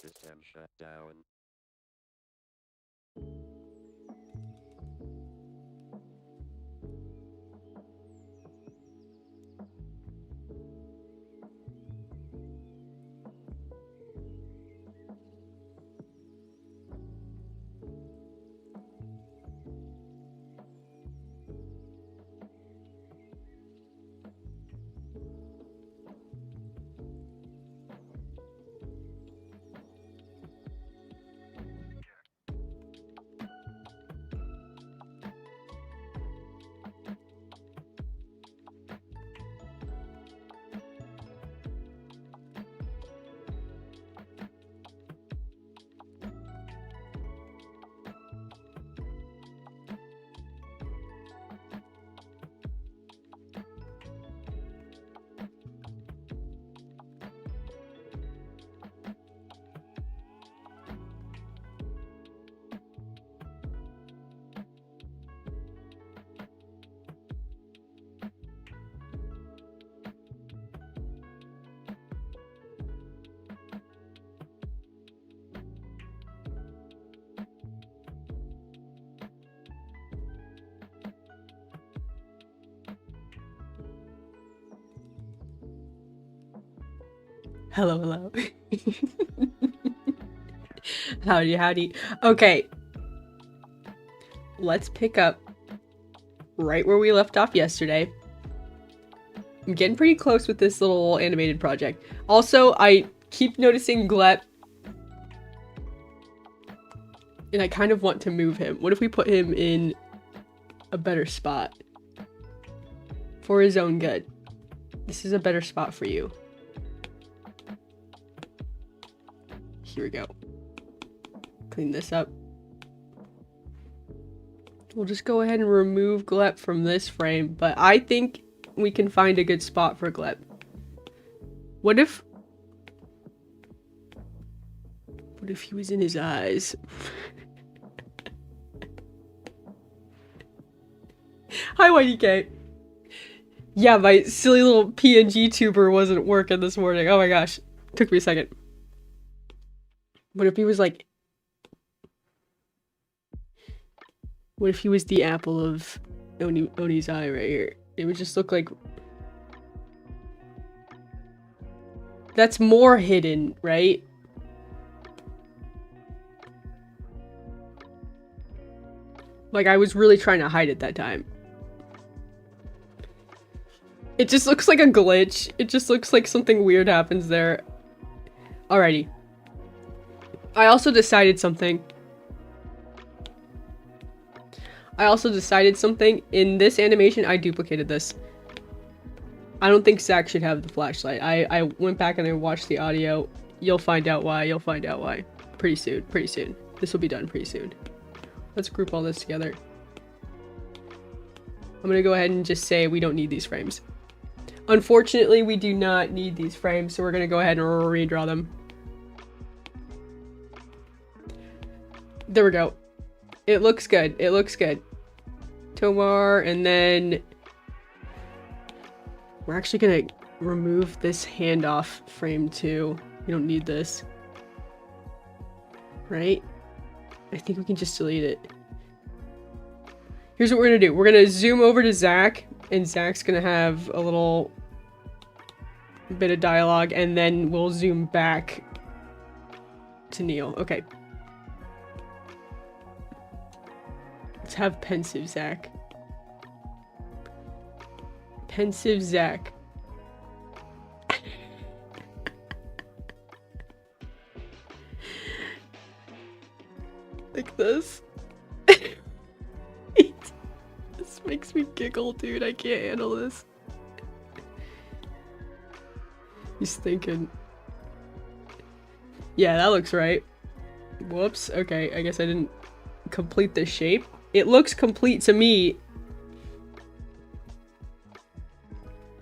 System shut down. Hello, hello. Howdy, howdy. Okay. Let's pick up right where we left off yesterday. I'm getting pretty close with this little animated project. Also, I keep noticing Glep. And I kind of want to move him. What if we put him in a better spot? For his own good. This is a better spot for you. Here we go. Clean this up. We'll just go ahead and remove Glep from this frame, but I think we can find a good spot for Glep. What if he was in his eyes? Hi, YDK. Yeah, my silly little PNG tuber wasn't working this morning. Oh my gosh. Took me a second. What if he was like... What if he was the apple of Oni's eye right here? It would just look like... That's more hidden, right? Like, I was really trying to hide it that time. It just looks like a glitch. It just looks like something weird happens there. Alrighty. I also decided something. In this animation, I duplicated this. I don't think Zach should have the flashlight. I went back and I watched the audio. You'll find out why. Pretty soon. This will be done pretty soon. Let's group all this together. I'm gonna go ahead and just say we don't need these frames. Unfortunately, we do not need these frames, so we're gonna go ahead and redraw them. There we go. It looks good. Tomar, and then we're actually gonna remove this handoff frame too. We don't need this. Right? I think we can just delete it. Here's what we're gonna do. We're gonna zoom over to Zach, and Zach's gonna have a little bit of dialogue, and then we'll zoom back to Neil. Okay. Let's have pensive Zach. Pensive Zach. Like this. This makes me giggle, dude. I can't handle this. He's thinking. Yeah, that looks right. Whoops. Okay, I guess I didn't complete the shape. It looks complete to me.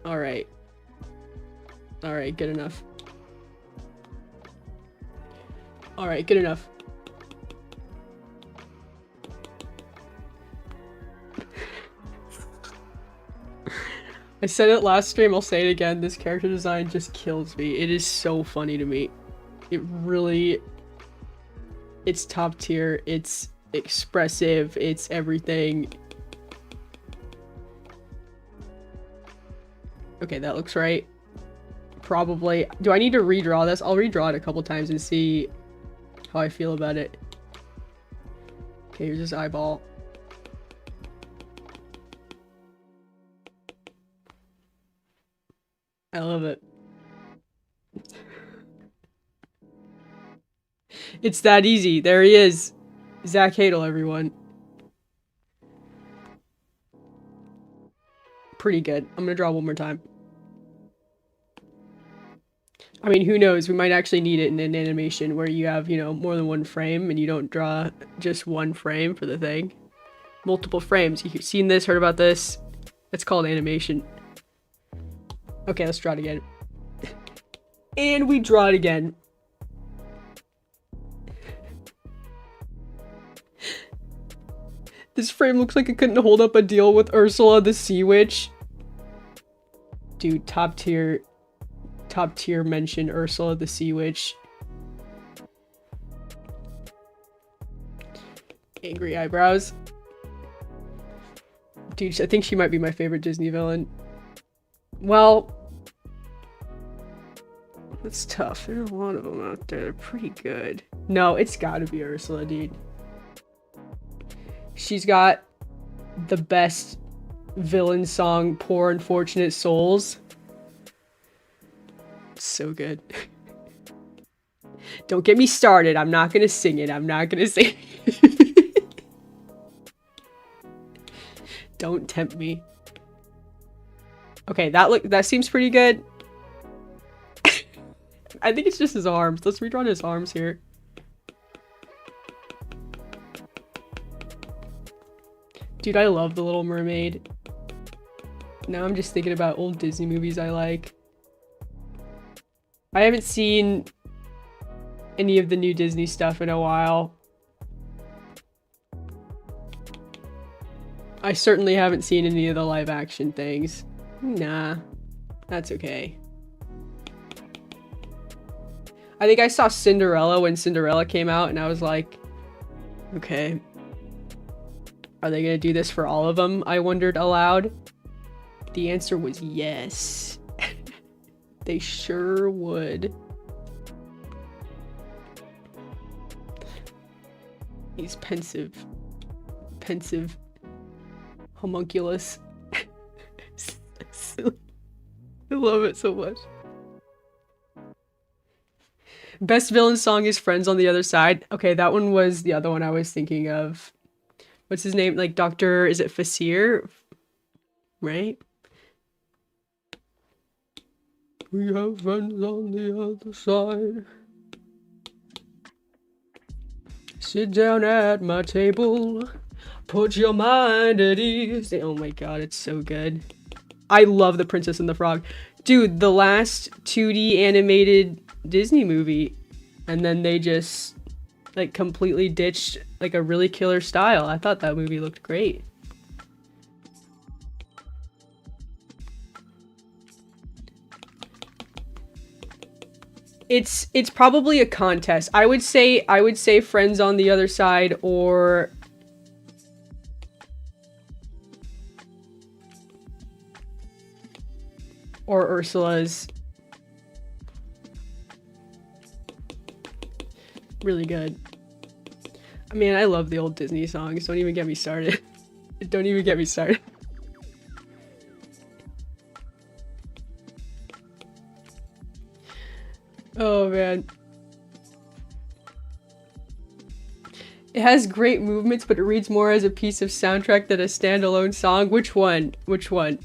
Alright. Alright, good enough. Alright, good enough. I said it last stream, I'll say it again. This character design just kills me. It is so funny to me. It really... It's top tier. It's expressive. It's everything. Okay, that looks right. Probably. Do I need to redraw this? I'll redraw it a couple times and see how I feel about it. Okay, here's his eyeball. I love it. It's that easy. There he is. Zach Hadel, everyone. Pretty good. I'm gonna draw one more time. I mean, who knows? We might actually need it in an animation where you have, you know, more than one frame and you don't draw just one frame for the thing. Multiple frames. You've seen this, heard about this. It's called animation. Okay, let's draw it again. And we draw it again. This frame looks like it couldn't hold up a deal with Ursula the Sea Witch. Dude, top tier mention Ursula the Sea Witch. Angry eyebrows. Dude, I think she might be my favorite Disney villain. Well, that's tough. There's a lot of them out there. They're pretty good. No, it's gotta be Ursula, dude. She's got the best villain song, Poor Unfortunate Souls. So good. Don't get me started. I'm not gonna sing it. I'm not gonna sing it. Don't tempt me. Okay, that seems pretty good. I think it's just his arms. Let's redraw his arms here. Dude, I love The Little Mermaid. Now I'm just thinking about old Disney movies I like. I haven't seen any of the new Disney stuff in a while. I certainly haven't seen any of the live action things. Nah, that's okay. I think I saw Cinderella when Cinderella came out and I was like, okay. Are they gonna do this for all of them? I wondered aloud. The answer was yes. They sure would. He's pensive. Pensive. Homunculus. Silly. I love it so much. Best villain song is Friends on the Other Side. Okay, that one was the other one I was thinking of. What's his name? Like Dr. Is it Fasir? Right? We have friends on the other side. Sit down at my table. Put your mind at ease. Oh my god, it's so good. I love The Princess and the Frog. Dude, the last 2D animated Disney movie. And then they just like completely ditched like a really killer style. I thought that movie looked great. It's probably a contest. I would say Friends on the Other Side or Ursula's. Really good. I mean, I love the old Disney songs. Don't even get me started. Don't even get me started. Oh man. It has great movements, but it reads more as a piece of soundtrack than a standalone song. Which one? Which one?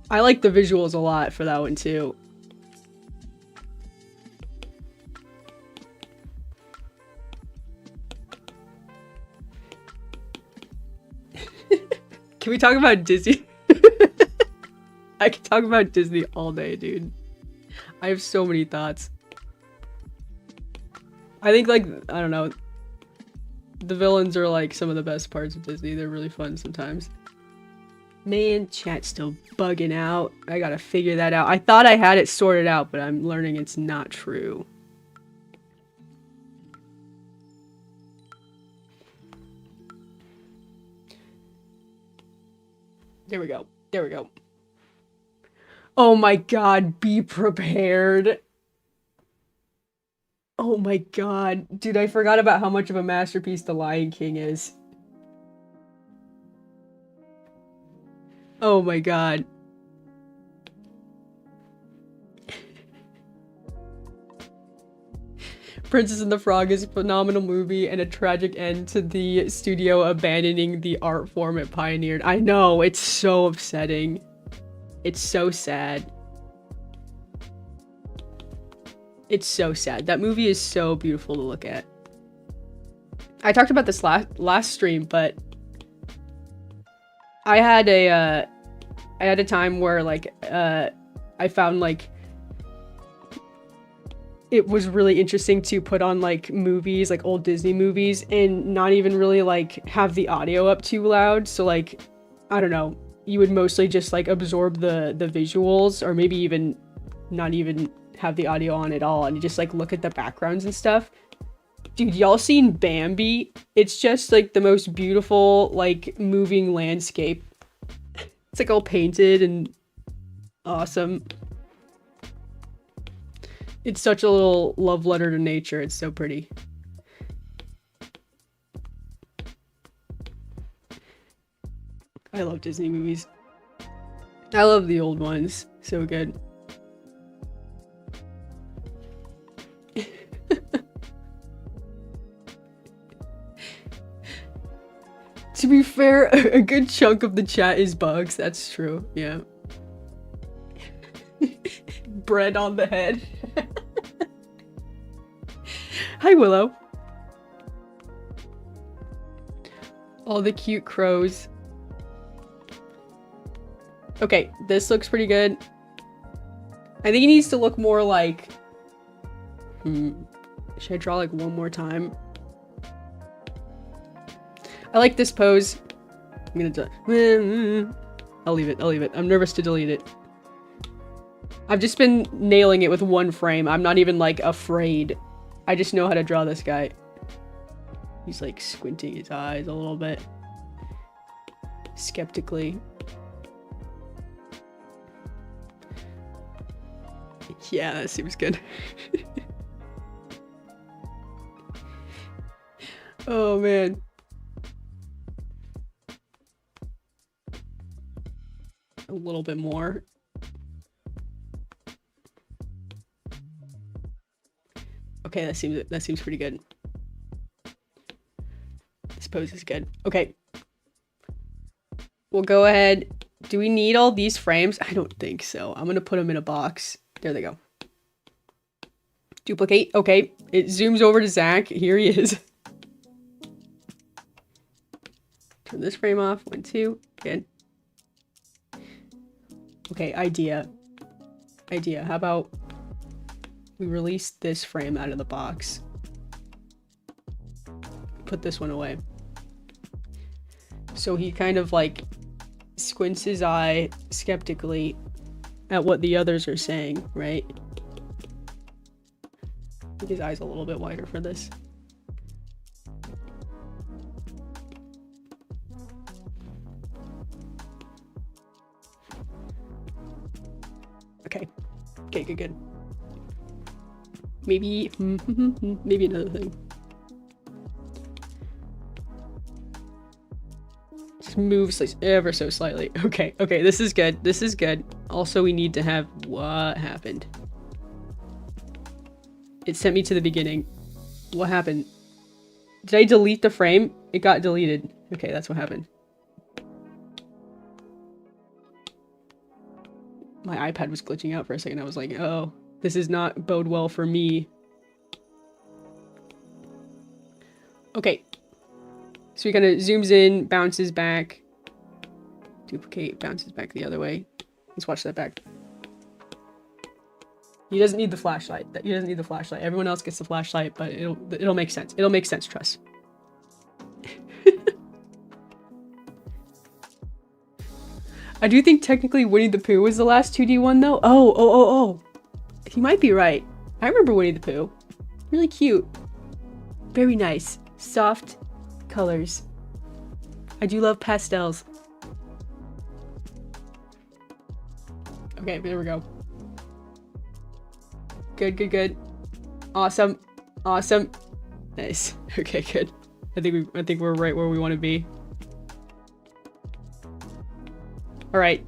I like the visuals a lot for that one too. Can we talk about Disney? I can talk about Disney all day, dude. I have so many thoughts. I think, like, I don't know. The villains are, like, some of the best parts of Disney. They're really fun sometimes. Man, chat's still bugging out. I gotta figure that out. I thought I had it sorted out, but I'm learning it's not true. There we go. There we go. Oh my god, be prepared. Oh my god. Dude, I forgot about how much of a masterpiece The Lion King is. Oh my god. Princess and the Frog is a phenomenal movie and a tragic end to the studio abandoning the art form it pioneered. I know, it's so upsetting. It's so sad. It's so sad. That movie is so beautiful to look at. I talked about this last stream, but I had a time where, like, I found, like, it was really interesting to put on, like, movies, like old Disney movies, and not even really, like, have the audio up too loud. So, like, I don't know, you would mostly just, like, absorb the visuals, or maybe even not even have the audio on at all, and you just, like, look at the backgrounds and stuff. Dude, y'all seen Bambi? It's just, like, the most beautiful, like, moving landscape. It's, like, all painted and awesome. It's such a little love letter to nature. It's so pretty. I love Disney movies. I love the old ones. So good. To be fair, a good chunk of the chat is bugs. That's true. Yeah. Bread on the head. Hi, Willow. All the cute crows. Okay, this looks pretty good. I think it needs to look more like... Should I draw, like, one more time? I like this pose. I'm gonna do... I'll leave it. I'll leave it. I'm nervous to delete it. I've just been nailing it with one frame. I'm not even, like, afraid. I just know how to draw this guy. He's, like, squinting his eyes a little bit. Skeptically. Yeah, that seems good. Oh, man. A little bit more. Okay, that seems pretty good. This pose is good. Okay. We'll go ahead. Do we need all these frames? I don't think so. I'm gonna put them in a box. There they go. Duplicate. Okay. It zooms over to Zach. Here he is. Turn this frame off. 1, 2. Good. Okay, idea. How about we release this frame out of the box? Put this one away. So he kind of, like, squints his eye skeptically at what the others are saying, right? Make his eyes a little bit wider for this. Okay. Okay, good. Maybe another thing. Just move ever so slightly. Okay, this is good. Also, we need to have what happened. It sent me to the beginning. What happened? Did I delete the frame? It got deleted. Okay, that's what happened. My iPad was glitching out for a second. I was like, oh, this is not bode well for me. Okay. So he kind of zooms in, bounces back. Duplicate, bounces back the other way. Let's watch that back. He doesn't need the flashlight. He doesn't need the flashlight. Everyone else gets the flashlight, but it'll make sense. It'll make sense, trust. I do think technically Winnie the Pooh was the last 2D one though. Oh. You might be right. I remember Winnie the Pooh. Really cute. Very nice. Soft colors. I do love pastels. Okay, there we go. Good. Awesome. Nice. Okay, good. I think we're right where we want to be. All right.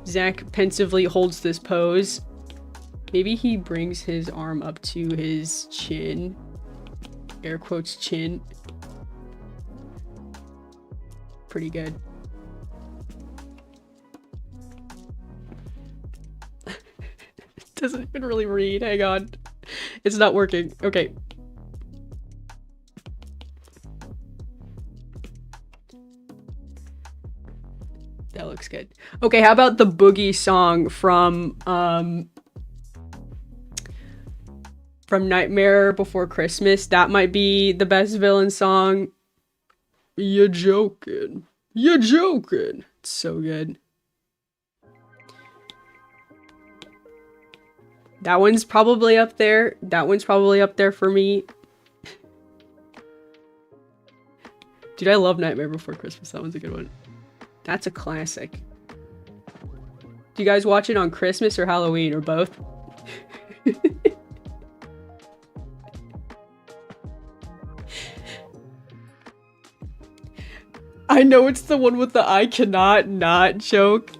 Zach pensively holds this pose. Maybe he brings his arm up to his chin. Air quotes chin. Pretty good. Doesn't even really read. Hang on. It's not working. Okay. That looks good. Okay, how about the boogie song from Nightmare Before Christmas? That might be the best villain song. You're joking. It's so good. That one's probably up there. For me. Dude, I love Nightmare Before Christmas. That one's a good one. That's a classic. Do you guys watch it on Christmas or Halloween or both? I know it's the one with the I cannot not joke.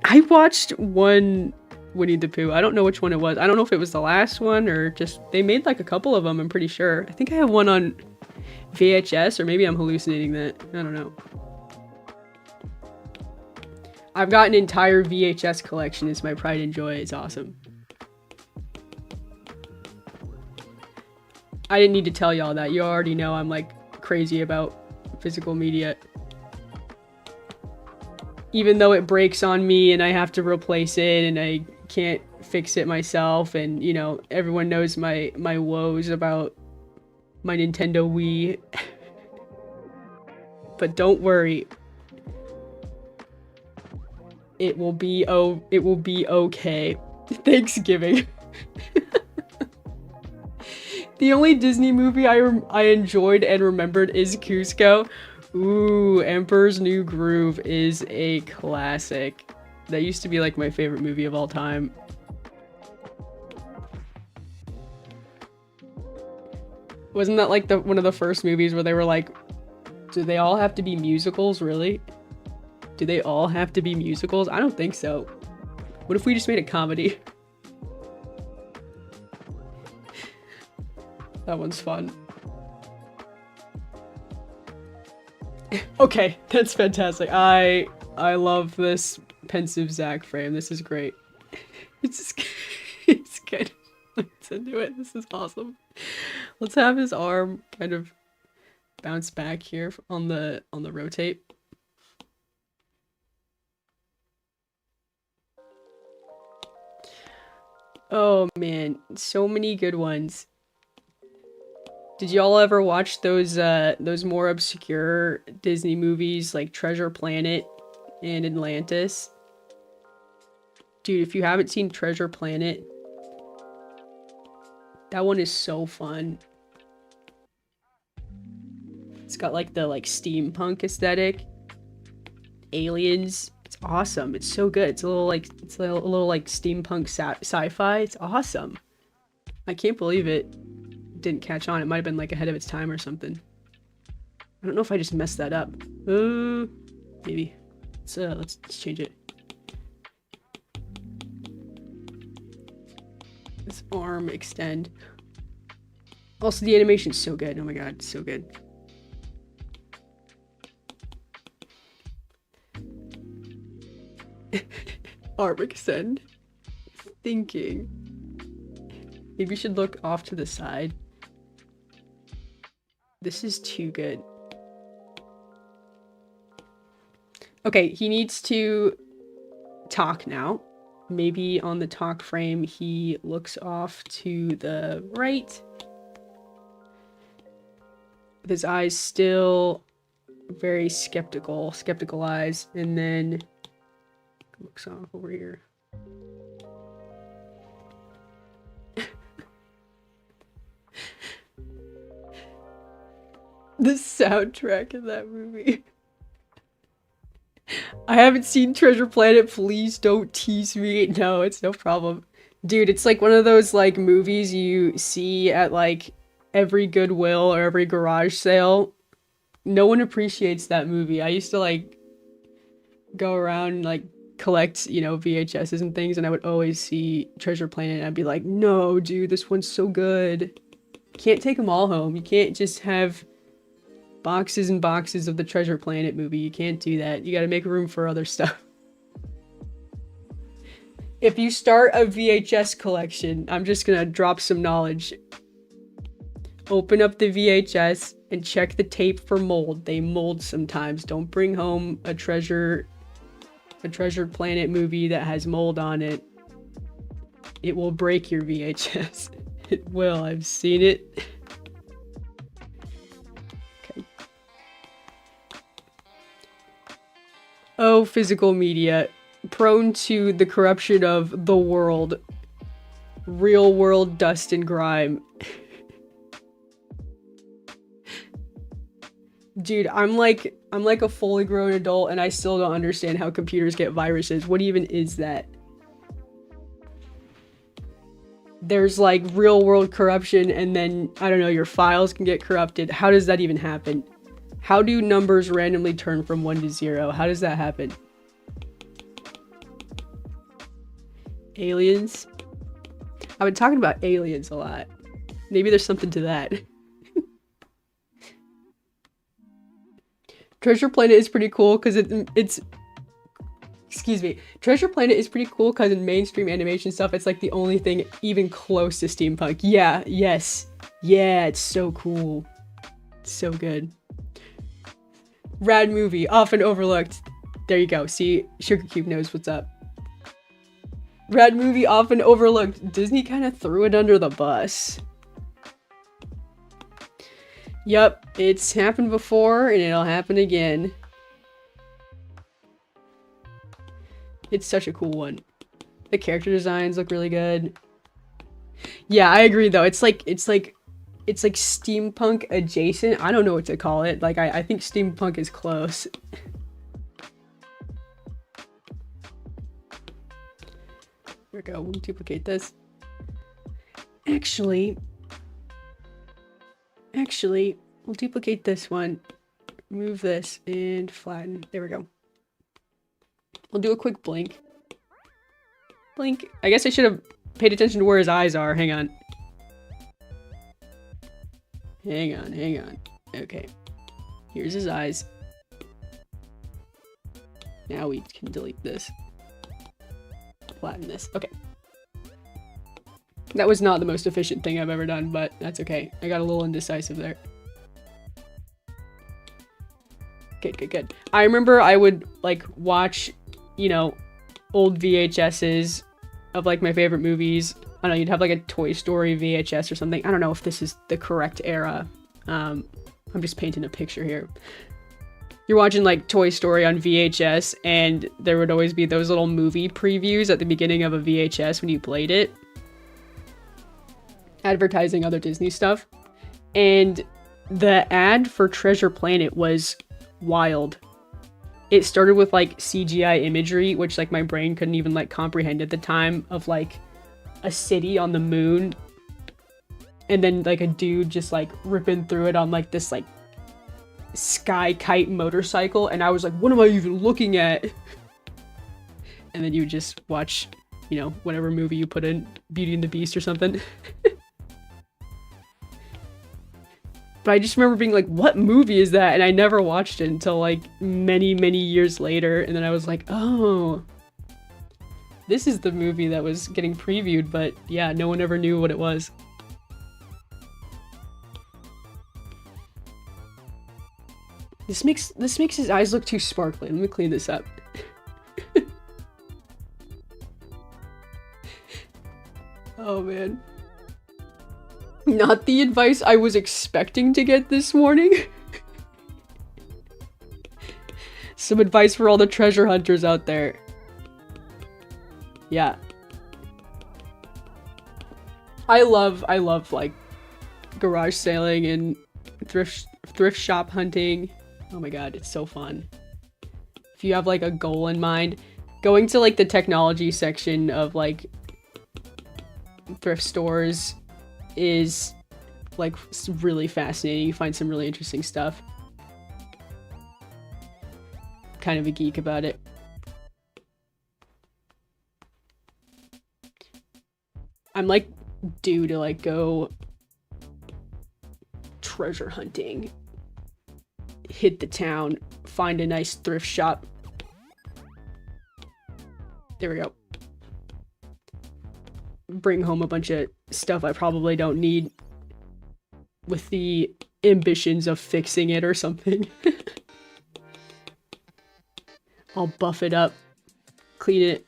I watched one Winnie the Pooh. I don't know which one it was. I don't know if it was the last one or just they made like a couple of them, I'm pretty sure. I think I have one on VHS, or maybe I'm hallucinating that. I don't know. I've got an entire VHS collection. It's my pride and joy. It's awesome. I didn't need to tell y'all that. You already know I'm like crazy about physical media. Even though it breaks on me and I have to replace it and I can't fix it myself, and you know, everyone knows my woes about my Nintendo Wii. But don't worry. It will be okay. Thanksgiving. The only Disney movie I enjoyed and remembered is Cusco. Ooh, Emperor's New Groove is a classic. That used to be like my favorite movie of all time. Wasn't that like one of the first movies where they were like, do they all have to be musicals, really? Do they all have to be musicals? I don't think so. What if we just made a comedy? That one's fun. Okay, that's fantastic. I love this pensive Zach frame. This is great. It's good. Let's into it. This is awesome. Let's have his arm kind of bounce back here on the rotate. Oh man, so many good ones. Did y'all ever watch those more obscure Disney movies like Treasure Planet and Atlantis? Dude, if you haven't seen Treasure Planet, that one is so fun. It's got like the steampunk aesthetic. Aliens. It's awesome. It's so good. It's a little like steampunk sci-fi. It's awesome. I can't believe it didn't catch on. It might have been like ahead of its time or something. I don't know if I just messed that up. Maybe. Let's change it. This arm extend. Also, the animation's so good. Oh my god, it's so good. Arm extend. Thinking. Maybe we should look off to the side. This is too good. Okay, he needs to talk now. Maybe on the talk frame, he looks off to the right. With his eyes still very skeptical eyes, and then looks off over here. The soundtrack of that movie. I haven't seen Treasure Planet, please don't tease me. No, it's no problem. Dude, it's like one of those like movies you see at like every Goodwill or every garage sale. No one appreciates that movie. I used to like go around and like collect, you know, VHSs and things, and I would always see Treasure Planet and I'd be like, no, dude, this one's so good. Can't take them all home. You can't just have boxes and boxes of the Treasure Planet movie. You can't do that. You gotta make room for other stuff. If you start a VHS collection, I'm just gonna drop some knowledge. Open up the VHS and check the tape for mold. They mold sometimes. Don't bring home a Treasure Planet movie that has mold on it. It will break your VHS. It will. I've seen it. Okay. Oh, physical media. Prone to the corruption of the world. Real world dust and grime. Dude, I'm like a fully grown adult and I still don't understand how computers get viruses. What even is that? There's like real world corruption and then, I don't know, your files can get corrupted. How does that even happen? How do numbers randomly turn from 1 to 0? How does that happen? Aliens? I've been talking about aliens a lot. Maybe there's something to that. Treasure Planet is pretty cool because it's excuse me. Treasure Planet is pretty cool because in mainstream animation stuff, it's like the only thing even close to steampunk. Yeah, yes. Yeah, it's so cool. It's so good. Rad movie, often overlooked. There you go. See, Sugar Cube knows what's up. Rad movie, often overlooked. Disney kind of threw it under the bus. Yup, it's happened before and it'll happen again. It's such a cool one. The character designs look really good. Yeah, I agree though. It's like steampunk adjacent. I don't know what to call it. Like I think steampunk is close. Here we go. We'll duplicate this. Actually, we'll duplicate this one, move this, and flatten. There we go. We'll do a quick blink. Blink. I guess I should have paid attention to where his eyes are. Hang on. Hang on. Okay. Here's his eyes. Now we can delete this. Flatten this. Okay. That was not the most efficient thing I've ever done, but that's okay. I got a little indecisive there. Good. I remember I would, like, watch, you know, old VHSs of, like, my favorite movies. I don't know, you'd have, like, a Toy Story VHS or something. I don't know if this is the correct era. I'm just painting a picture here. You're watching, like, Toy Story on VHS, and there would always be those little movie previews at the beginning of a VHS when you played it. Advertising other Disney stuff. And the ad for Treasure Planet was wild. It started with like CGI imagery, which like my brain couldn't even like comprehend at the time, of like a city on the moon. And then like a dude just like ripping through it on like this like sky kite motorcycle. And I was like, what am I even looking at? And then you just watch, you know, whatever movie you put in, Beauty and the Beast or something. But I just remember being like, what movie is that? And I never watched it until like many years later. And then I was like, oh, this is the movie that was getting previewed. But yeah, no one ever knew what it was. This makes his eyes look too sparkly. Let me clean this up. Oh man. Not the advice I was expecting to get this morning. Some advice for all the treasure hunters out there. Yeah. I love like garage sailing and thrift shop hunting. Oh my god, it's so fun. If you have like a goal in mind, going to like the technology section of like thrift stores is like really fascinating. You find some really interesting stuff. Kind of a geek about it. I'm like due to like go treasure hunting. Hit the town, find a nice thrift shop. There we go. Bring home a bunch of stuff I probably don't need with the ambitions of fixing it or something. I'll buff it up, clean it.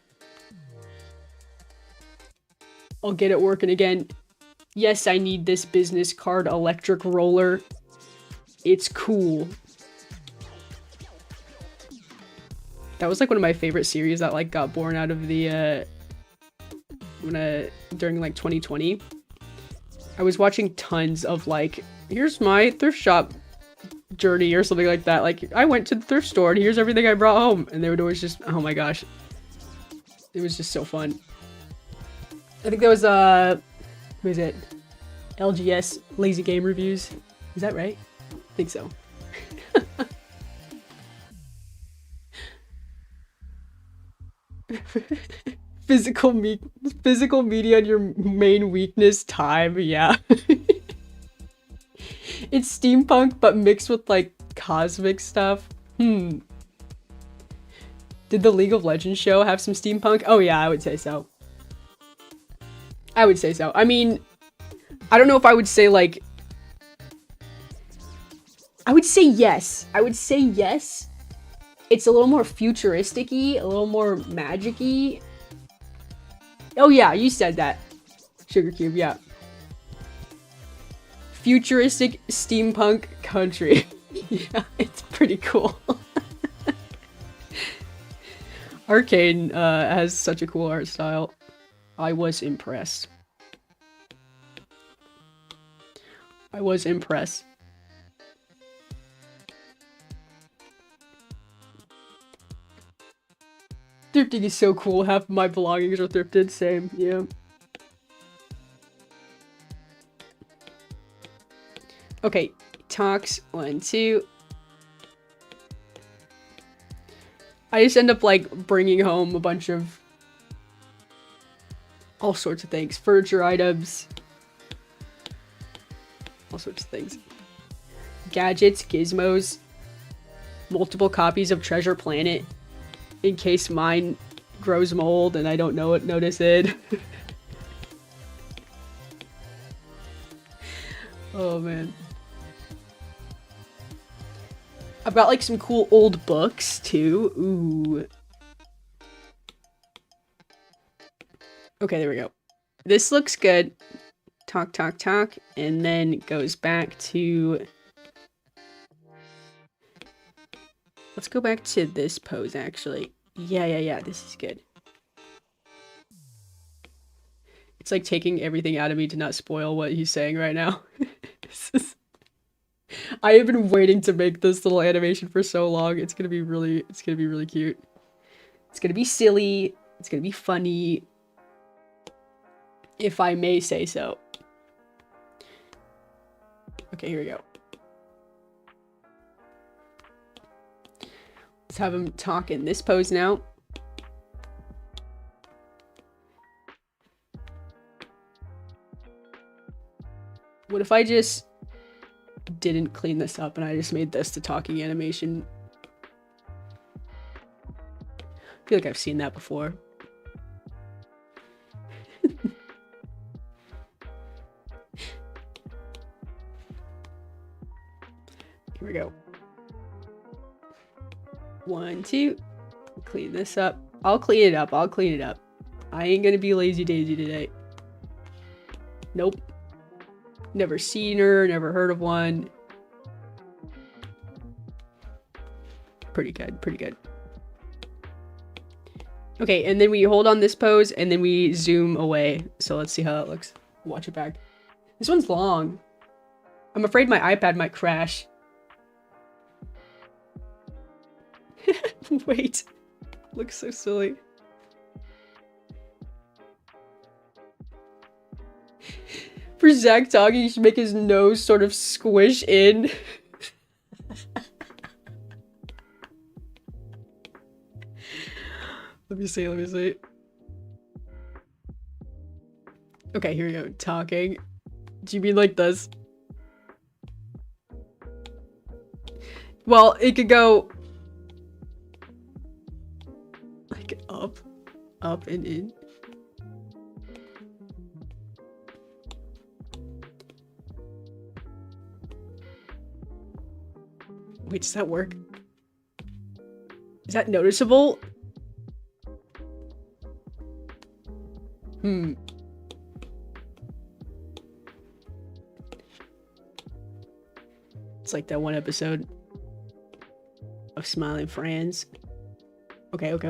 I'll get it working again. Yes, I need this business card electric roller. It's cool. That was like one of my favorite series that like got born out of the during like 2020. I was watching tons of like, here's my thrift shop journey or something like that. Like I went to the thrift store and here's everything I brought home, and they would always just, oh my gosh, it was just so fun. I think that was who is it? LGS Lazy Game Reviews. Is that right? I think so. Physical media and your main weakness, time. Yeah. It's steampunk but mixed with like cosmic stuff. Did the League of Legends show have some steampunk? Oh yeah, I would say so. I would say so. I mean, I don't know if I would say like, I would say yes. I would say yes. It's a little more futuristic-y, a little more magic-y. Oh yeah, you said that. Sugar Cube, yeah. Futuristic steampunk country. Yeah, it's pretty cool. Arcane has such a cool art style. I was impressed. I was impressed. Thrifting is so cool. Half of my belongings are thrifted. Same, yeah. Okay, talks 1, 2. I just end up like bringing home a bunch of all sorts of things. Furniture items. All sorts of things. Gadgets, gizmos. Multiple copies of Treasure Planet. In case mine grows mold and I don't notice it. Oh man. I've got like some cool old books too. Ooh. Okay, there we go. This looks good. Talk, talk, talk. And then it goes back to... Let's go back to this pose, actually. Yeah. This is good. It's like taking everything out of me to not spoil what he's saying right now. I have been waiting to make this little animation for so long. It's gonna be really cute. It's gonna be silly. It's gonna be funny. If I may say so. Okay, here we go. Let's have him talk in this pose now. What if I just didn't clean this up and I just made this the talking animation? I feel like I've seen that before. Here we go. 1, 2. Clean this up. I'll clean it up. I'll clean it up. I ain't gonna be lazy daisy today. Nope. Never seen her, never heard of one. Pretty good, pretty good. Okay, and then we hold on this pose, and then we zoom away. So let's see how that looks. Watch it back. This one's long. I'm afraid my iPad might crash. Wait. Looks so silly. For Zach talking, you should make his nose sort of squish in. Let me see, let me see. Okay, here we go. Talking. Do you mean like this? Well, it could go like up, and in. Wait, does that work? Is that noticeable? It's like that one episode of Smiling Friends. Okay. It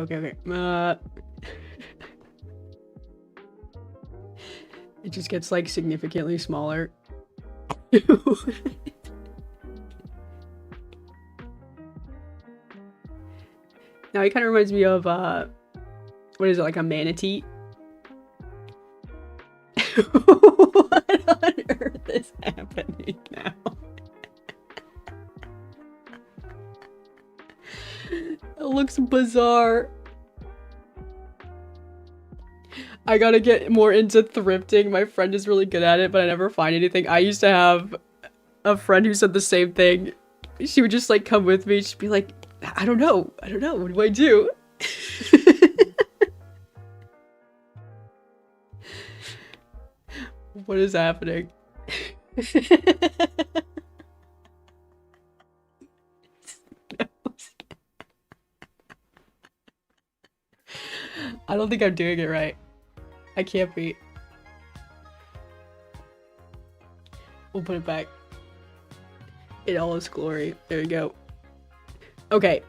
just gets like significantly smaller. Now he kind of reminds me of what is it, like a manatee? What on earth is happening now? It looks bizarre. I gotta get more into thrifting. My friend is really good at it, but I never find anything. I used to have a friend who said the same thing. She would just like come with me. She'd be like, I don't know. What do I do? What is happening? I don't think I'm doing it right. I can't be. We'll put it back in all its glory. There we go. Okay.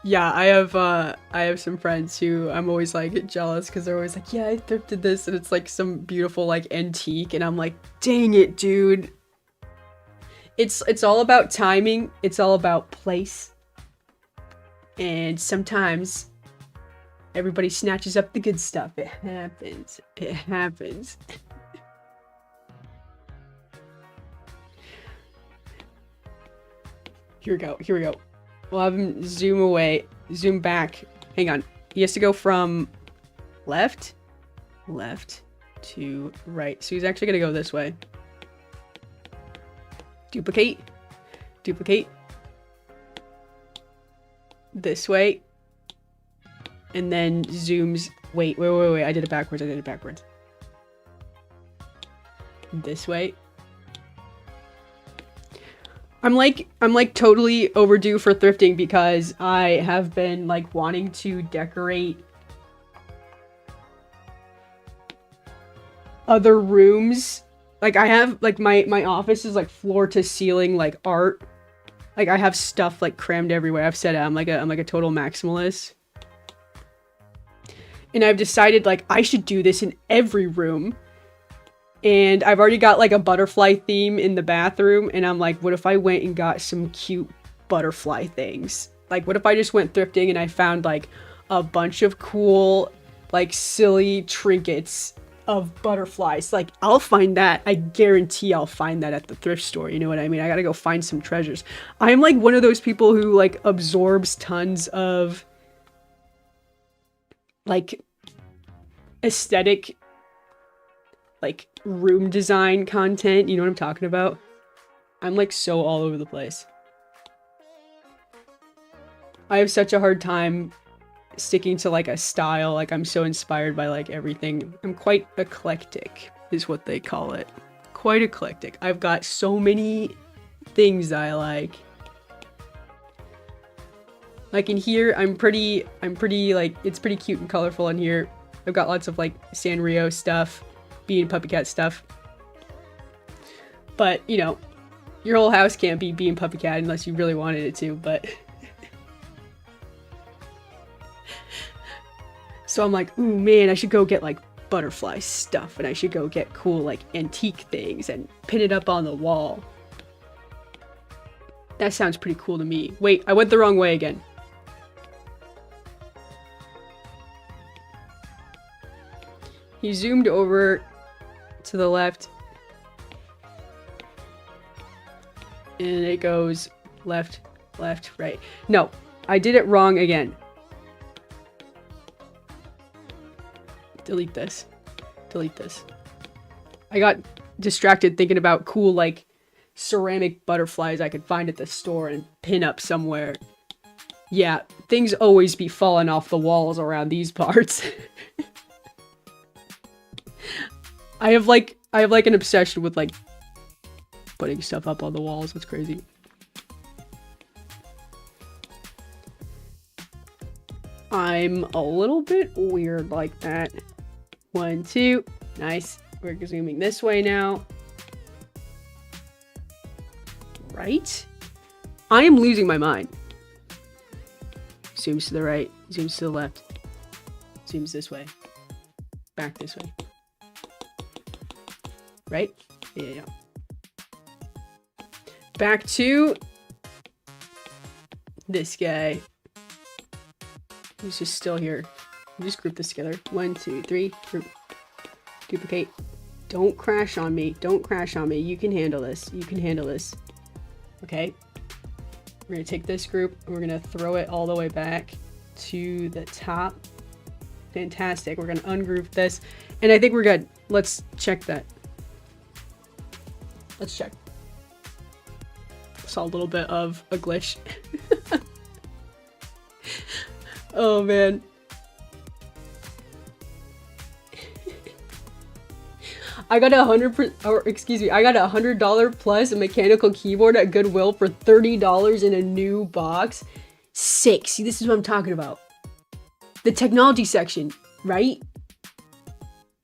Yeah, I have some friends who I'm always like jealous because they're always like, yeah, I thrifted this, and it's like some beautiful like antique, and I'm like, dang it, dude. It's all about timing. It's all about place. And sometimes everybody snatches up the good stuff. It happens. It happens. Here we go. Here we go. We'll have him zoom away. Zoom back. Hang on. He has to go from left to right. So he's actually going to go this way. Duplicate. Duplicate. This way. And then zooms. Wait. I did it backwards. This way. I'm like totally overdue for thrifting because I have been like wanting to decorate other rooms. Like I have like my office is like floor to ceiling like art. Like I have stuff like crammed everywhere. I've said it, I'm like a total maximalist. And I've decided like I should do this in every room. And I've already got like a butterfly theme in the bathroom, and I'm like, what if I went and got some cute butterfly things? Like, what if I just went thrifting and I found like a bunch of cool, like silly trinkets of butterflies? Like, I'll find that. I guarantee I'll find that at the thrift store. You know what I mean? I gotta go find some treasures. I'm like one of those people who like absorbs tons of like aesthetic, like room design content. You know what I'm talking about? I'm like so all over the place. I have such a hard time sticking to like a style. Like I'm so inspired by like everything. I'm quite eclectic is what they call it. Quite eclectic. I've got so many things I like. Like in here, I'm pretty like, it's pretty cute and colorful in here. I've got lots of like Sanrio stuff, Bee and Puppy Cat stuff. But, you know, your whole house can't be Bee and Puppy Cat unless you really wanted it to, but... So I'm like, ooh man, I should go get like butterfly stuff, and I should go get cool like antique things and pin it up on the wall. That sounds pretty cool to me. Wait, I went the wrong way again. He zoomed over to the left. And it goes left, left, right. No, I did it wrong again. Delete this. Delete this. I got distracted thinking about cool, like, ceramic butterflies I could find at the store and pin up somewhere. Yeah, things always be falling off the walls around these parts. I have like an obsession with like putting stuff up on the walls. It's crazy. I'm a little bit weird like that. 1, 2. Nice. We're zooming this way now. Right? I am losing my mind. Zooms to the right. Zooms to the left. Zooms this way. Back this way. Right? Yeah. Back to this guy. He's just still here. Just group this together. 1, 2, 3. Group. Duplicate. Don't crash on me. Don't crash on me. You can handle this. You can handle this. Okay. We're gonna take this group and we're gonna throw it all the way back to the top. Fantastic. We're gonna ungroup this. And I think we're good. Let's check that. Let's check. Saw a little bit of a glitch. Oh man. I got I got $100 plus a mechanical keyboard at Goodwill for $30 in a new box. Sick. See, this is what I'm talking about. The technology section, right?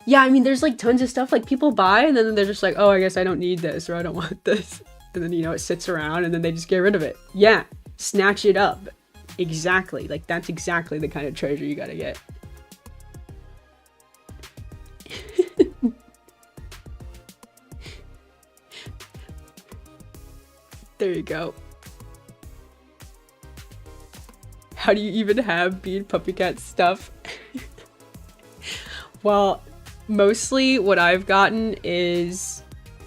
Yeah, I mean, there's like tons of stuff like people buy and then they're just like, oh, I guess I don't need this or I don't want this. And then, you know, it sits around and then they just get rid of it. Yeah, snatch it up. Exactly. Like, that's exactly the kind of treasure you gotta get. There you go. How do you even have Bee and Puppy Cat stuff? Well, mostly what I've gotten is,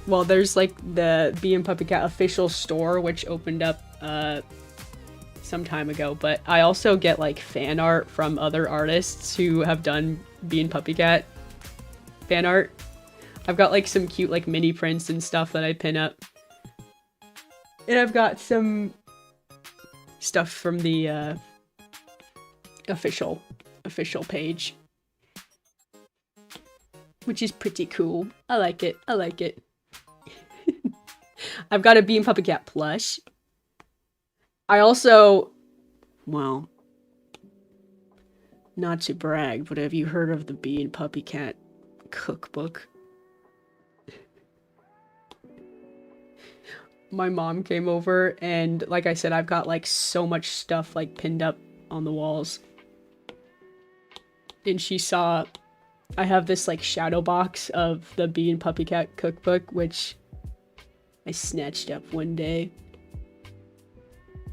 well, there's like the Bee and Puppy Cat official store, which opened up some time ago, but I also get like fan art from other artists who have done Bee and Puppy Cat fan art. I've got like some cute like mini prints and stuff that I pin up. And I've got some stuff from the official page, which is pretty cool. I like it. I like it. I've got a Bee and Puppy Cat plush. I also, well, not to brag, but have you heard of the Bee and Puppy Cat cookbook? My mom came over and, like I said, I've got like so much stuff like pinned up on the walls. And she saw I have this like shadow box of the Bee and Puppy Cat cookbook, which I snatched up one day.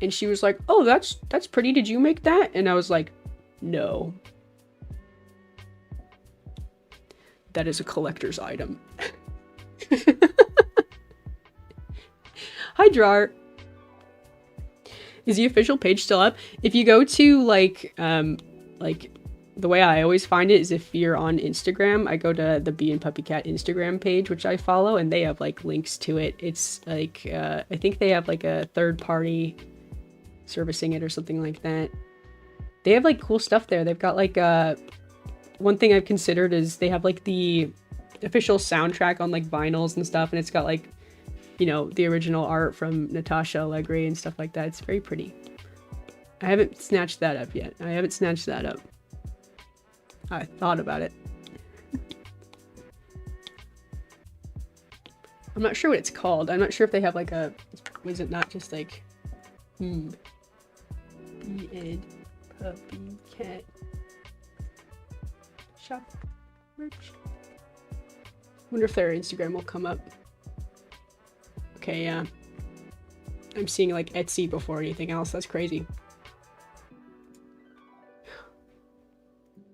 And she was like, oh, that's pretty. Did you make that? And I was like, no. That is a collector's item. Hi, Drar. Is the official page still up? If you go to like the way I always find it is if you're on Instagram, I go to the Bee and Puppy Cat Instagram page, which I follow, and they have like links to it. It's like, I think they have like a third party servicing it or something like that. They have like cool stuff there. They've got like, one thing I've considered is they have like the official soundtrack on like vinyls and stuff, and it's got like you know, the original art from Natasha Allegri and stuff like that. It's very pretty. I haven't snatched that up yet. I haven't snatched that up. I thought about it. I'm not sure what it's called. I'm not sure if they have like a... Was it not just like... Bee and puppy cat shop merch? Wonder if their Instagram will come up. Okay, yeah. I'm seeing like Etsy before anything else. That's crazy.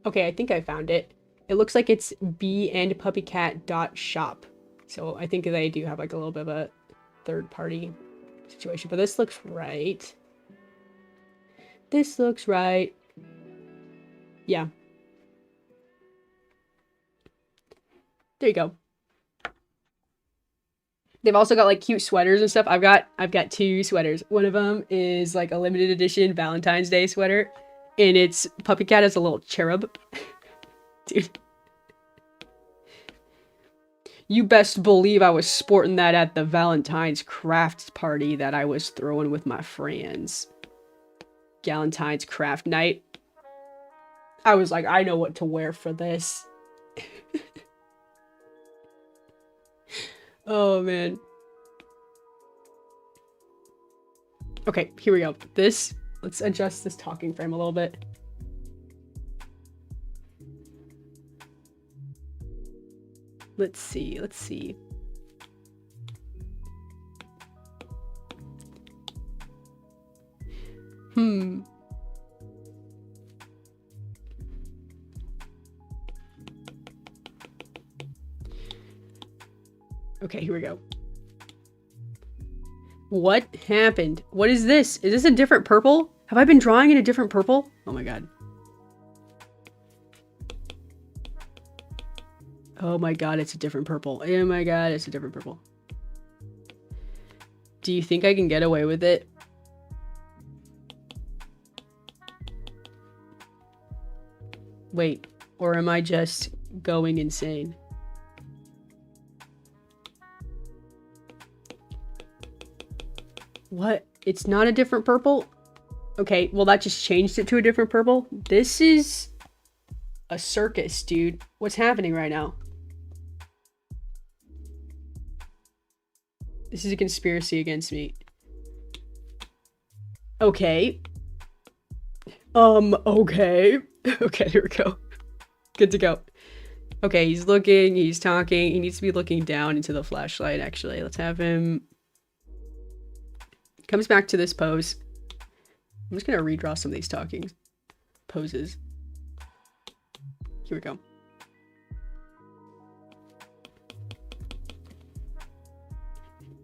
Okay, I think I found it. It looks like it's beeandpuppycat.shop. So I think they do have like a little bit of a third party situation, but this looks right. This looks right. Yeah. There you go. They've also got like cute sweaters and stuff. I've got 2 sweaters. One of them is like a limited edition Valentine's Day sweater, and it's Puppy Cat as a little cherub. Dude. You best believe I was sporting that at the Valentine's crafts party that I was throwing with my friends. Valentine's craft night. I was like, I know what to wear for this. Oh, man. Okay, here we go. Let's adjust this talking frame a little bit. Let's see. Okay, here we go. What happened? What is this? Is this a different purple? Have I been drawing in a different purple? Oh my god. Oh my god, it's a different purple. Oh my god, it's a different purple. Do you think I can get away with it? Wait, or am I just going insane? What? It's not a different purple? Okay, well that just changed it to a different purple. This is a circus, dude. What's happening right now? This is a conspiracy against me. Okay. Okay. Okay, here we go. Good to go. Okay, he's looking, he's talking. He needs to be looking down into the flashlight, actually. Let's have him... Comes back to this pose. I'm just gonna redraw some of these talking poses. Here we go.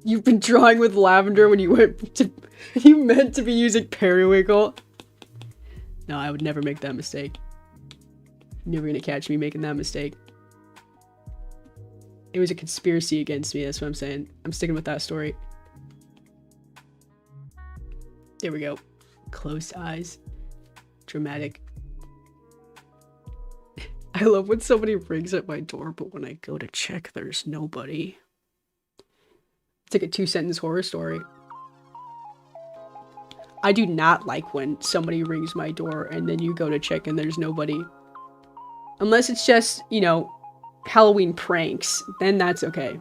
You've been drawing with lavender when you went to... You meant to be using periwinkle. No, I would never make that mistake. You're never gonna catch me making that mistake. It was a conspiracy against me, that's what I'm saying. I'm sticking with that story. There we go. Closed eyes. Dramatic. I love when somebody rings at my door, but when I go to check, there's nobody. It's like a 2-sentence horror story. I do not like when somebody rings my door and then you go to check and there's nobody. Unless it's just, you know, Halloween pranks, then that's okay.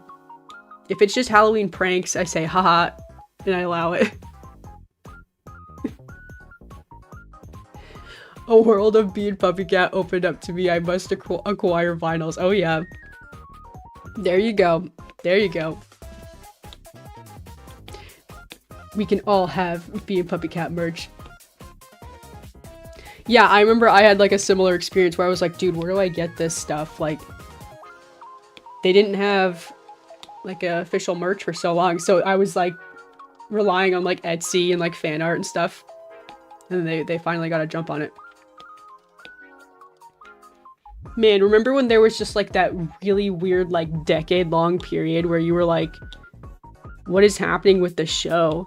If it's just Halloween pranks, I say haha and I allow it. A world of Bee and Puppy Cat opened up to me. I must acquire vinyls. Oh yeah. There you go. There you go. We can all have Bee and Puppy Cat merch. Yeah, I remember I had like a similar experience where I was like, dude, where do I get this stuff? Like, they didn't have like an official merch for so long, so I was like relying on like Etsy and like fan art and stuff. And they finally got a jump on it. Man, remember when there was just like that really weird like decade-long period where you were like, what is happening with the show?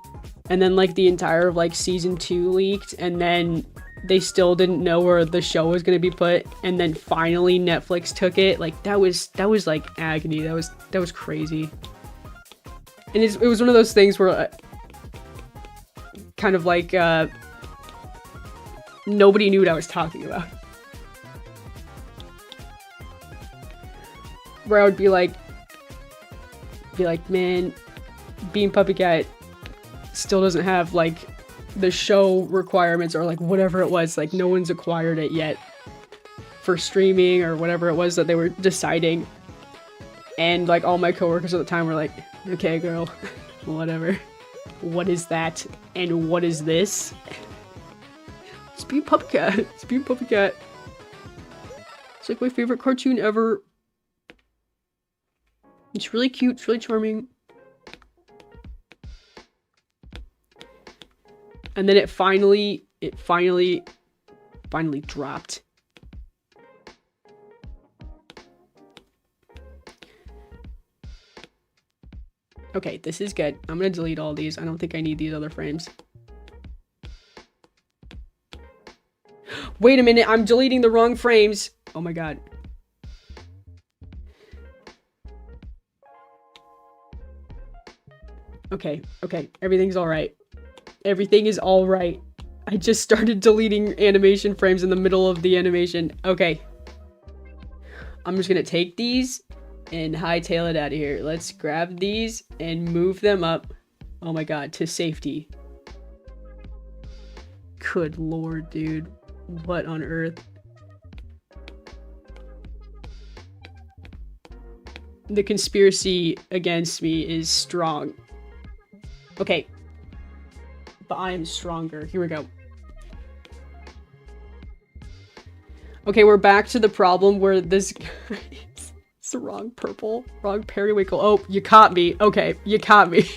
And then like the entire of like season 2 leaked, and then they still didn't know where the show was going to be put, and then finally Netflix took it. Like that was like agony. That was crazy. And it was one of those things where kind of like nobody knew what I was talking about. Where I would be like, man, Being Puppy Cat still doesn't have like the show requirements or like whatever it was. Like no one's acquired it yet for streaming or whatever it was that they were deciding. And like all my coworkers at the time were like, okay, girl, whatever. What is that? And what is this? It's Being Puppy Cat. It's Being Puppy Cat. It's like my favorite cartoon ever. It's really cute. It's really charming. And then it finally dropped. Okay, this is good. I'm gonna delete all these. I don't think I need these other frames. Wait a minute, I'm deleting the wrong frames. Oh my god. Okay, everything's alright. Everything is alright. I just started deleting animation frames in the middle of the animation. Okay. I'm just gonna take these and hightail it out of here. Let's grab these and move them up. Oh my god, to safety. Good lord, dude. What on earth? The conspiracy against me is strong. Okay. But I am stronger. Here we go. Okay, we're back to the problem where this guy it's the wrong purple. Wrong periwinkle. Oh, you caught me. Okay, you caught me.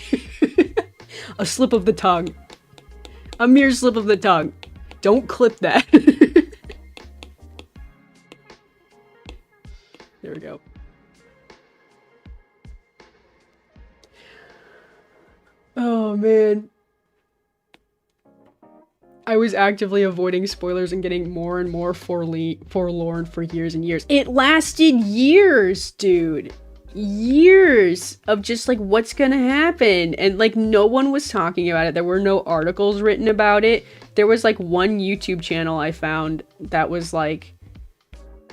A slip of the tongue. A mere slip of the tongue. Don't clip that. There we go. Oh, man. I was actively avoiding spoilers and getting more and more forlorn for years and years. It lasted years, dude. Years of just like what's gonna happen, and like no one was talking about it. There were no articles written about it. There was like one YouTube channel I found that was like,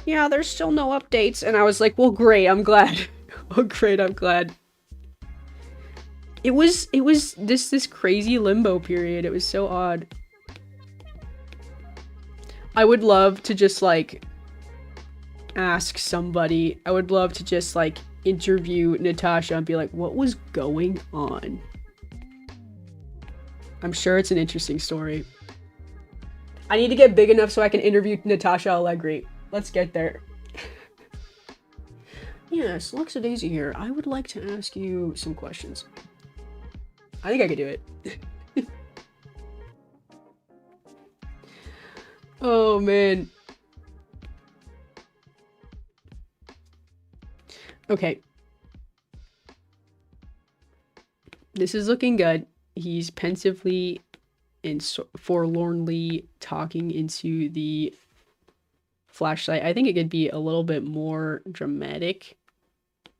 yeah, there's still no updates, and I was like, well, great, I'm glad. Oh, great, I'm glad. It was this crazy limbo period. It was so odd. I would love to just like ask somebody. I would love to just like interview Natasha and be like, what was going on? I'm sure it's an interesting story. I need to get big enough so I can interview Natasha Allegri. Let's get there. Yes, Luxa Daisy here. I would like to ask you some questions. I think I could do it. Oh, man. Okay. This is looking good. He's pensively and forlornly talking into the flashlight. I think it could be a little bit more dramatic.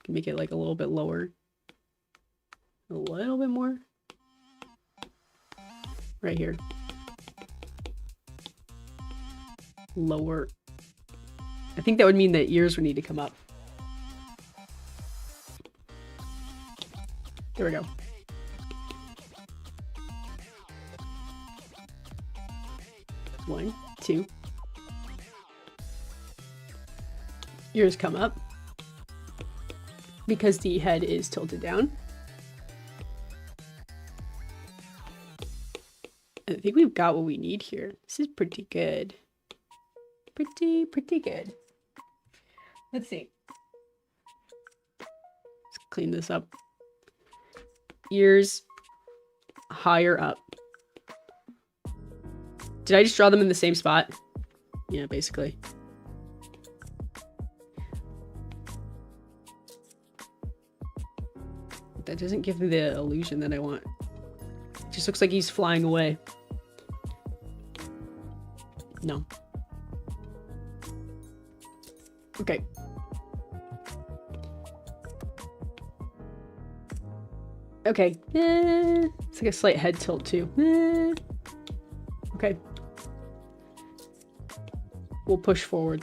Make it like a little bit lower. A little bit more. Right here. Lower. I think that would mean that ears would need to come up. There we go. One, two. Ears come up because the head is tilted down. I think we've got what we need here. This is pretty good. Pretty good. Let's see. Let's clean this up. Ears higher up. Did I just draw them in the same spot? Yeah, basically. That doesn't give me the illusion that I want. It just looks like he's flying away. No. Okay. Okay. It's like a slight head tilt too. Okay. We'll push forward.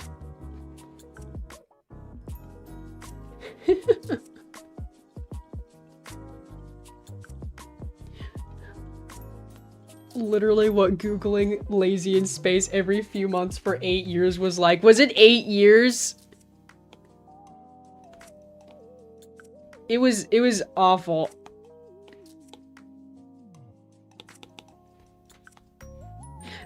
Literally what Googling lazy in space every few months for 8 years was like. Was it 8 years? It was awful.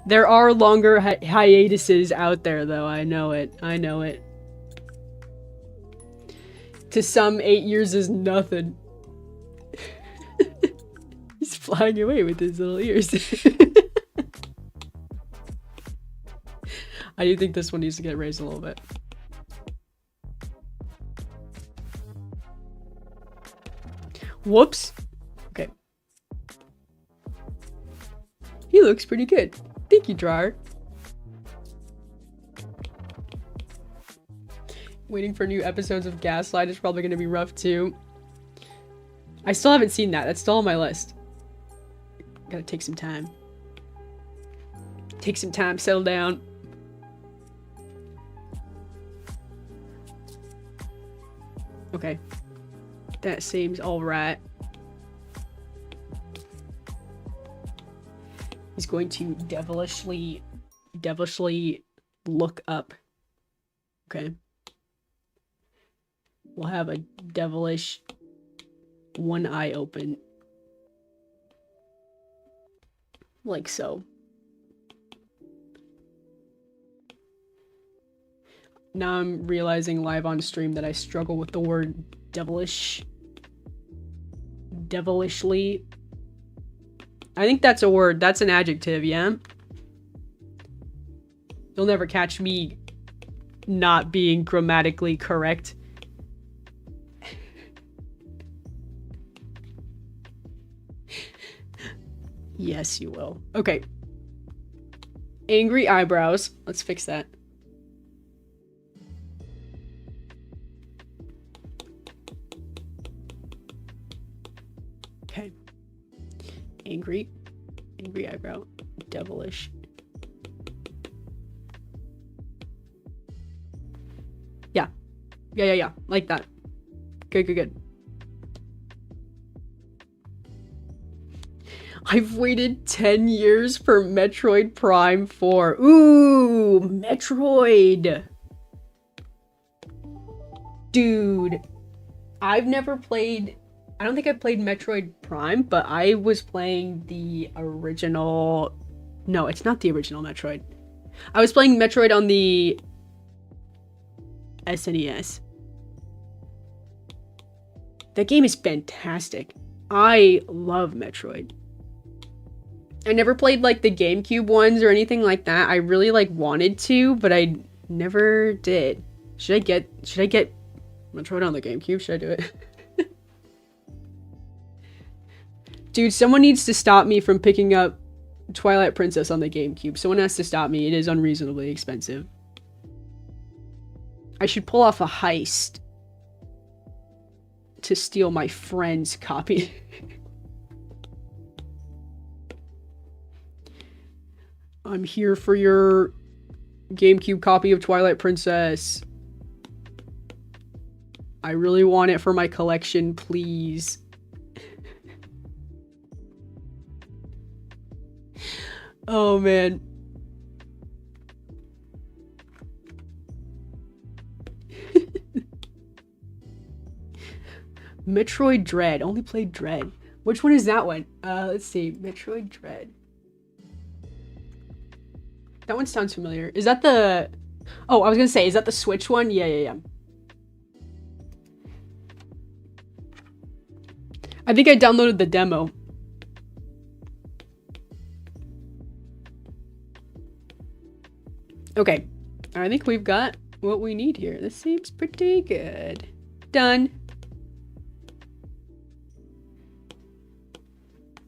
There are longer hiatuses out there though, I know it. I know it. To some, 8 years is nothing. He's flying away with his little ears. I do think this one needs to get raised a little bit. Whoops. Okay. He looks pretty good. Thank you, Dryer. Waiting for new episodes of Gaslight is probably going to be rough too. I still haven't seen that. That's still on my list. Gotta take some time. Take some time, settle down. Okay. That seems alright. He's going to devilishly look up. Okay. We'll have a devilish one eye open. Like so. Now I'm realizing live on stream that I struggle with the word devilish. Devilishly. I think that's a word. That's an adjective, yeah? You'll never catch me not being grammatically correct. Yes, you will. Okay. Angry eyebrows. Let's fix that. Okay. Angry eyebrow. Devilish. Yeah. Yeah. Like that. Good. I've waited 10 years for Metroid Prime 4. Ooh, Metroid. Dude. I've never played... I don't think I played Metroid Prime, but I was playing the original... No, it's not the original Metroid. I was playing Metroid on the SNES. That game is fantastic. I love Metroid. I never played like the GameCube ones or anything like that. I really like wanted to, but I never did. Should I get Metroid on the GameCube? Should I do it? Dude, someone needs to stop me from picking up Twilight Princess on the GameCube. Someone has to stop me. It is unreasonably expensive. I should pull off a heist to steal my friend's copy. I'm here for your GameCube copy of Twilight Princess. I really want it for my collection, please. Oh, man. Metroid Dread. Only played Dread. Which one is that one? Let's see. Metroid Dread. That one sounds familiar. Is that the... Oh, I was gonna say, is that the Switch one? Yeah. I think I downloaded the demo. Okay. I think we've got what we need here. This seems pretty good. Done.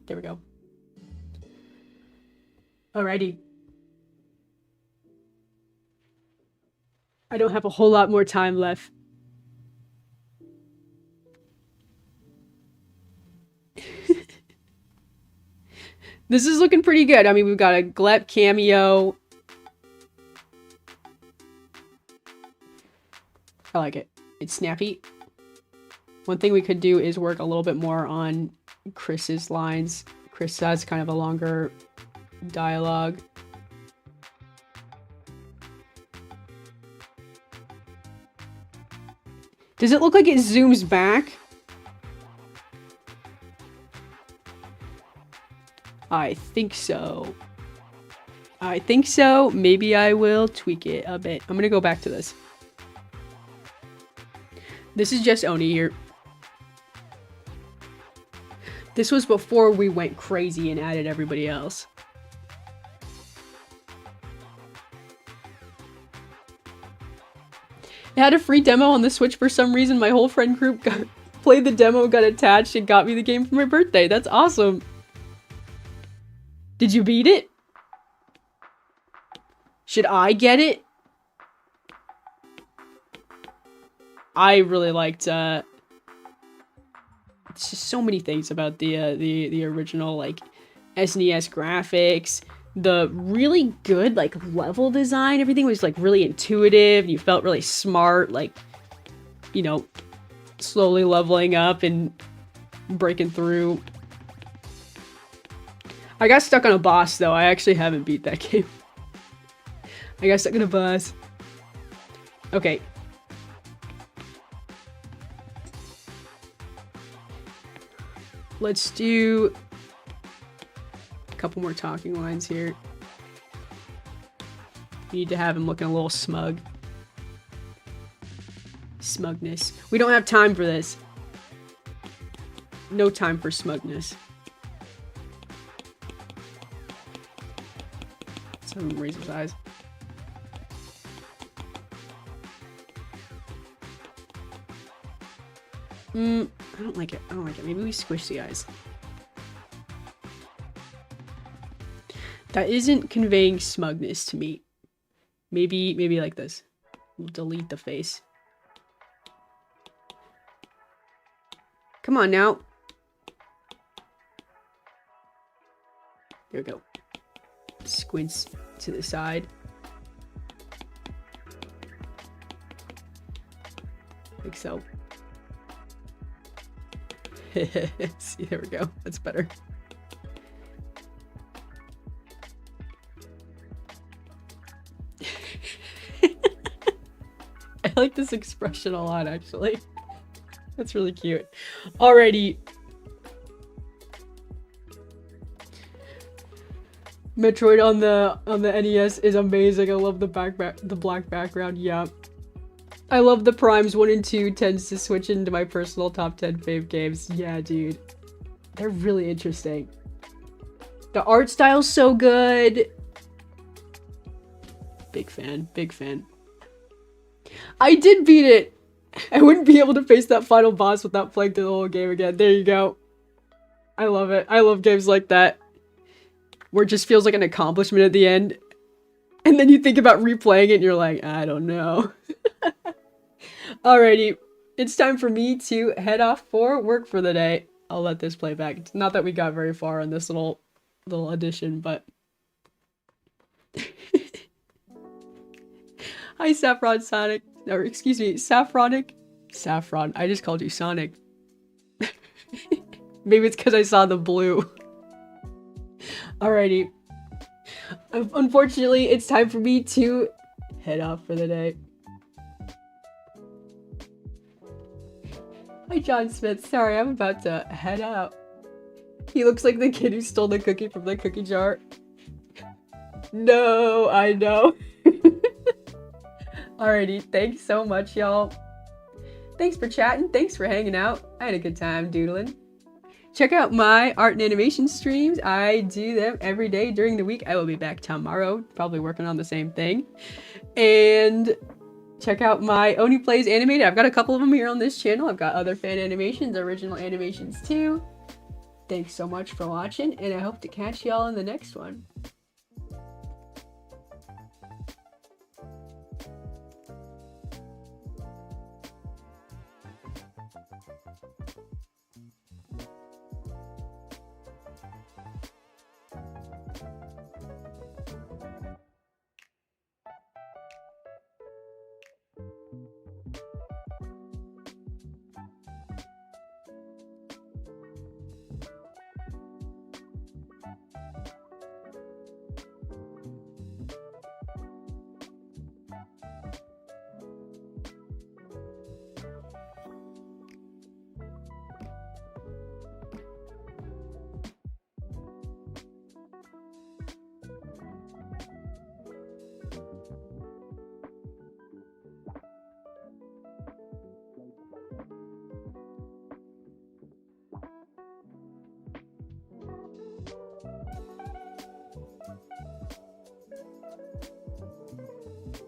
There we go. Alrighty. I don't have a whole lot more time left. This is looking pretty good. I mean, we've got a Glep cameo. I like it. It's snappy. One thing we could do is work a little bit more on Chris's lines. Chris has kind of a longer dialogue. Does it look like it zooms back? I think so. I think so. Maybe I will tweak it a bit. I'm gonna go back to this. This is just Oni here. This was before we went crazy and added everybody else. It had a free demo on the Switch for some reason. My whole friend group played the demo, got attached, and got me the game for my birthday. That's awesome. Did you beat it? Should I get it? I really liked, it's just so many things about the original, like, SNES graphics, the really good, like, level design. Everything was, like, really intuitive. You felt really smart, like, you know, slowly leveling up and breaking through. I got stuck on a boss, though. I actually haven't beat that game. I got stuck on a boss. Okay. Let's do a couple more talking lines here. We need to have him looking a little smug. Smugness. We don't have time for this. No time for smugness. Someone raise his eyes. I don't like it. I don't like it. Maybe we squish the eyes. That isn't conveying smugness to me. Maybe like this. We'll delete the face. Come on now. There we go. Squints to the side. Like so. See, there we go. That's better. I like this expression a lot, actually. That's really cute. Alrighty. Metroid on the NES is amazing. I love the black background. Yeah. I love the Primes 1 and 2 tends to switch into my personal top 10 fave games. Yeah, dude. They're really interesting. The art style's so good. Big fan. Big fan. I did beat it. I wouldn't be able to face that final boss without playing through the whole game again. There you go. I love it. I love games like that. Where it just feels like an accomplishment at the end. And then you think about replaying it and you're like, I don't know. Alrighty. It's time for me to head off for work for the day. I'll let this play back. It's not that we got very far on this little addition, but... Hi, Saffron Sonic. Or, excuse me, Saffronic. Saffron. I just called you Sonic. Maybe it's because I saw the blue. Alrighty. Unfortunately, it's time for me to head off for the day. Hi, John Smith. Sorry, I'm about to head out. He looks like the kid who stole the cookie from the cookie jar. No, I know. Alrighty, thanks so much, y'all. Thanks for chatting. Thanks for hanging out. I had a good time doodling. Check out my art and animation streams. I do them every day during the week. I will be back tomorrow, probably working on the same thing. And check out my OneyPlays animated. I've got a couple of them here on this channel. I've got other fan animations, original animations too. Thanks so much for watching, and I hope to catch y'all in the next one.